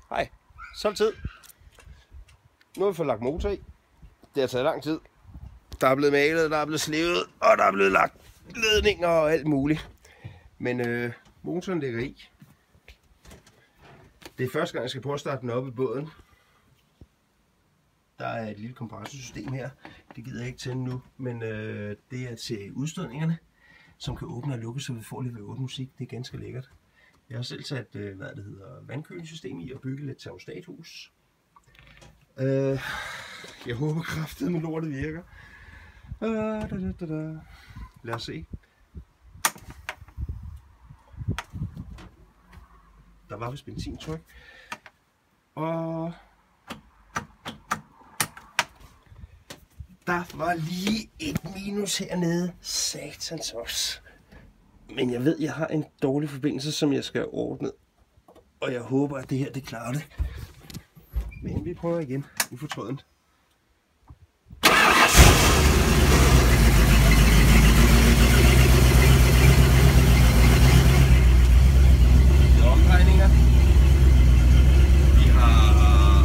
Hej, så er det tid. Nu har vi fået lagt motor i. Det har taget lang tid. Der er blevet malet, der er blevet slevet, og der er blevet lagt ledninger og alt muligt. Men motoren ligger i. Det er første gang, jeg skal prøve at starte den op i båden. Der er et lille kompressorsystem her. Det gider jeg ikke tænde nu, men det er til udstødningerne, som kan åbne og lukke, så vi får lidt V8 musik. Det er ganske lækkert. Jeg har selv sat vandkølingssystem i og bygget lidt termostathus. Jeg håber kraftigt, at lortet virker. Lad os se. Der var vist benzintryk. Og der var lige et minus hernede. Satans også. Men jeg ved, jeg har en dårlig forbindelse, som jeg skal ordne. Og jeg håber, at det her, det klarer det. Men vi prøver igen. Ufortrødent. Omdrejninger. Vi har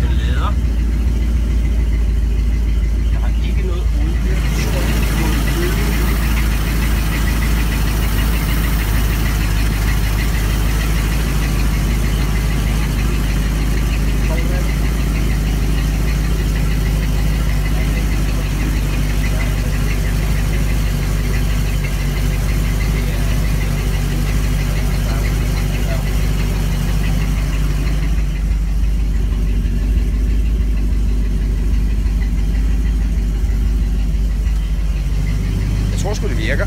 en lader. Jeg har ikke noget olie. Jeg tror sgu det virker.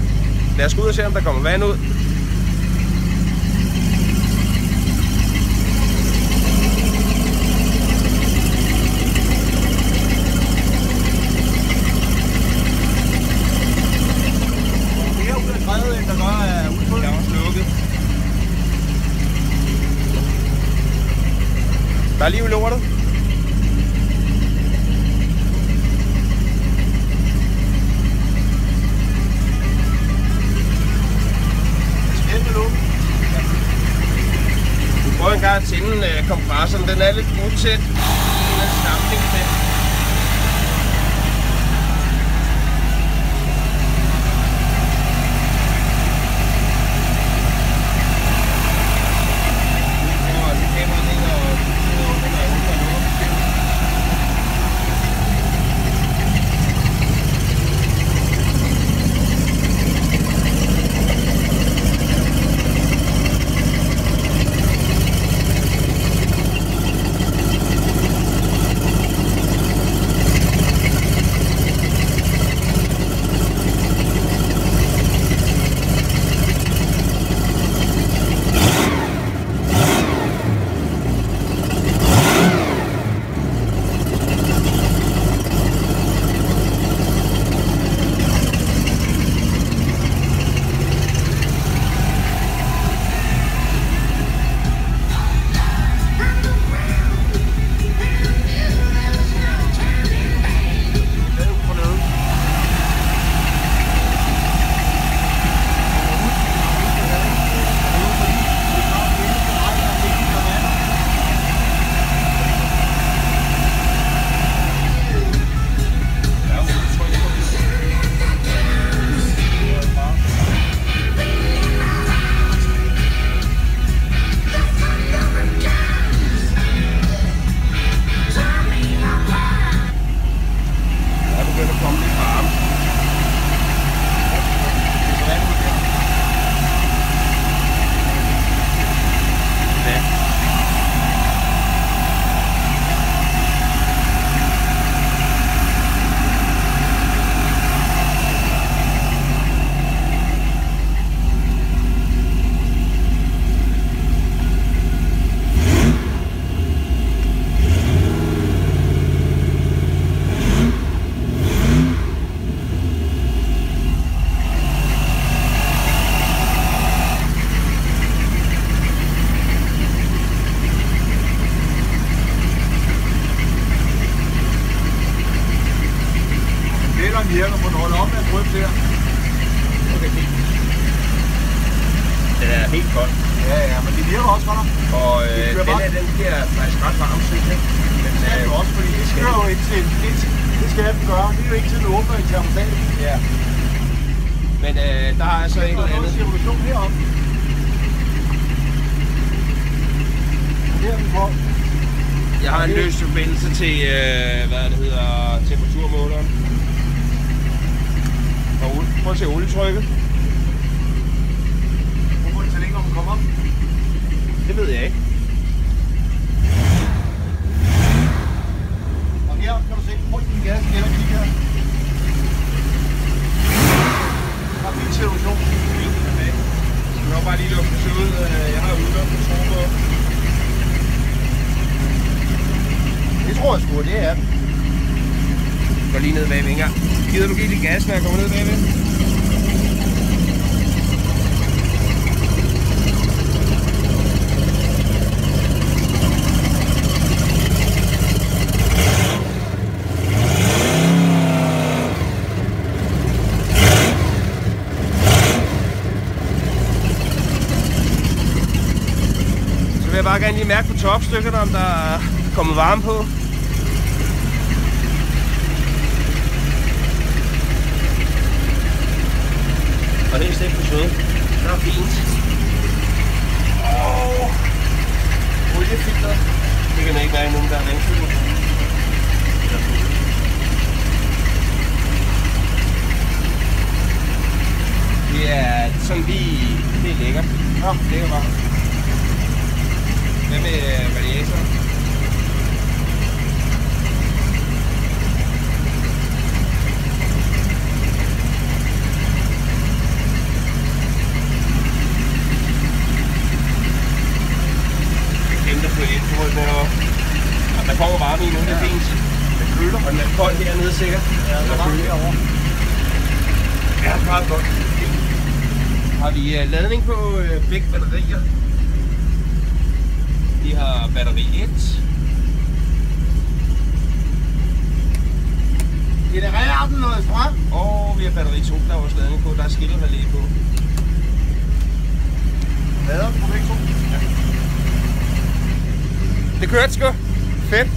Lad os gå ud og se, om der kommer vand ud. Det er ud af grædet, der bare er udfyldt. Der er også lukket. Der er lige lortet. Prøv en gang at tænde kompressoren, den er lidt utæt. Den er samling med. virker, må holde op med at drøbe der. Okay, fint. Den er helt kold. Ja, men det virker. virker også godt. Og den bliver faktisk ret varm, synes jeg. Men det skal jo også, fordi det skal jo indtil det skal den gøre. Det er jo ikke til, den åbner i termostaten. Ja. Men der er så et eller andet. Cirkulation heroppe. Her er vi på. Jeg har en løs forbindelse til, temperaturmåleren. Og prøv at se olietrykket. Hvor må det tage længere, om den kommer op? Det ved jeg ikke. Og her kan du se, prøv din gas igen og kigge her. Der er fin situation. Jeg skal nok bare lige lukke det ud. Jeg har udlukket på tromme. Det tror jeg sgu, det er. Går lige ned bagved en gang. Gider du give lidt gas, når jeg kommer ned bagved? Så vil jeg bare gerne lige mærke på topstykkerne, om der er kommet varme på. Og helst ikke for søde. Det er fint. Oliefilter. Det kan ikke være nogen, der er vandfyldt. Det er sådan lige... Det er lækkert. Ja, det er varmt. Hvad med radiator? Der kommer varme i nu, det er fint. Det køler. Og den er kold hernede sikkert. Ja, den er varmt herovre. Ja, det er meget godt. Har vi ladning på begge batterier. Vi har batteri 1. Genererer den noget strøm? Og vi har batteri 2, der er også ladning på. Der er skillerrelæ på. Lader den på begge to? Ja. Det kørte sgu. Fedt.